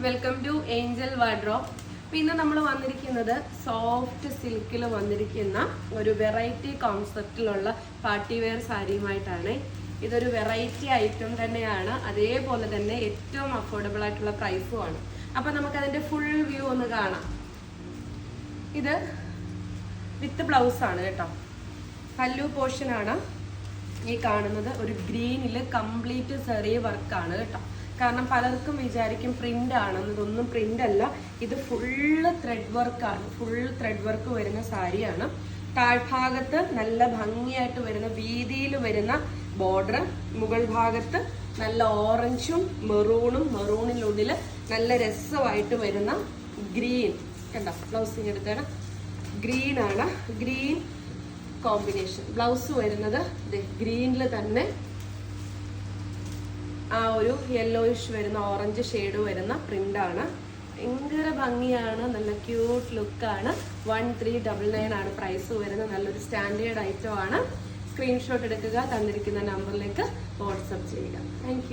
Welcome to Angel wardrobe. പിന്നെ നമ്മൾ വന്നിരിക്കുന്നത് സോഫ്റ്റ് സിൽക്കിൽ വന്നിരിക്കുന്ന ഒരു വെറൈറ്റി കോൺസെപ്റ്റിലുള്ള പാർട്ടി വെയർ സാരിയുമായിട്ടാണ്. ഇതൊരു വെറൈറ്റി ഐറ്റം തന്നെയാണ്, അതേപോലെ തന്നെ ഏറ്റവും അഫോർഡബിൾ ആയിട്ടുള്ള പ്രൈസുമാണ്. അപ്പം നമുക്കതിൻ്റെ ഫുൾ വ്യൂ ഒന്ന് കാണാം. ഇത് വിത്ത് ബ്ലൗസ് ആണ് കേട്ടോ. പല്ലു പോർഷനാണ് ഈ കാണുന്നത്. ഒരു ഗ്രീനിൽ കംപ്ലീറ്റ് സെറി വർക്കാണ് കേട്ടോ. കാരണം പലർക്കും വിചാരിക്കും പ്രിന്റ് ആണെന്ന്. ഇതൊന്നും പ്രിന്റ് അല്ല, ഇത് ഫുള്ള് ത്രെഡ് വർക്കാണ്. ഫുൾ ത്രെഡ് വർക്ക് വരുന്ന സാരിയാണ്. താഴ്ഭാഗത്ത് നല്ല ഭംഗിയായിട്ട് വരുന്ന വീതിയിൽ വരുന്ന ബോർഡർ, മുകൾ ഭാഗത്ത് നല്ല ഓറഞ്ചും മെറൂണിനുള്ളിൽ നല്ല രസമായിട്ട് വരുന്ന ഗ്രീൻ. കണ്ടോ, ബ്ലൗസിങ് എടുക്കണം. ഗ്രീൻ ആണ്, ഗ്രീൻ കോമ്പിനേഷൻ. ബ്ലൗസ് വരുന്നത് ഗ്രീനിൽ തന്നെ ആ ഒരു യെല്ലോയിഷ് വരുന്ന ഓറഞ്ച് ഷെയ്ഡ് വരുന്ന പ്രിന്റാണ്. ഭയങ്കര ഭംഗിയാണ്, നല്ല ക്യൂട്ട് ലുക്കാണ്. 1399 ആണ് പ്രൈസ് വരുന്നത്. നല്ലൊരു സ്റ്റാൻഡേർഡ് ഐറ്റം ആണ്. സ്ക്രീൻഷോട്ട് എടുക്കുക, തന്നിരിക്കുന്ന നമ്പറിലേക്ക് വാട്സപ്പ് ചെയ്യുക. താങ്ക്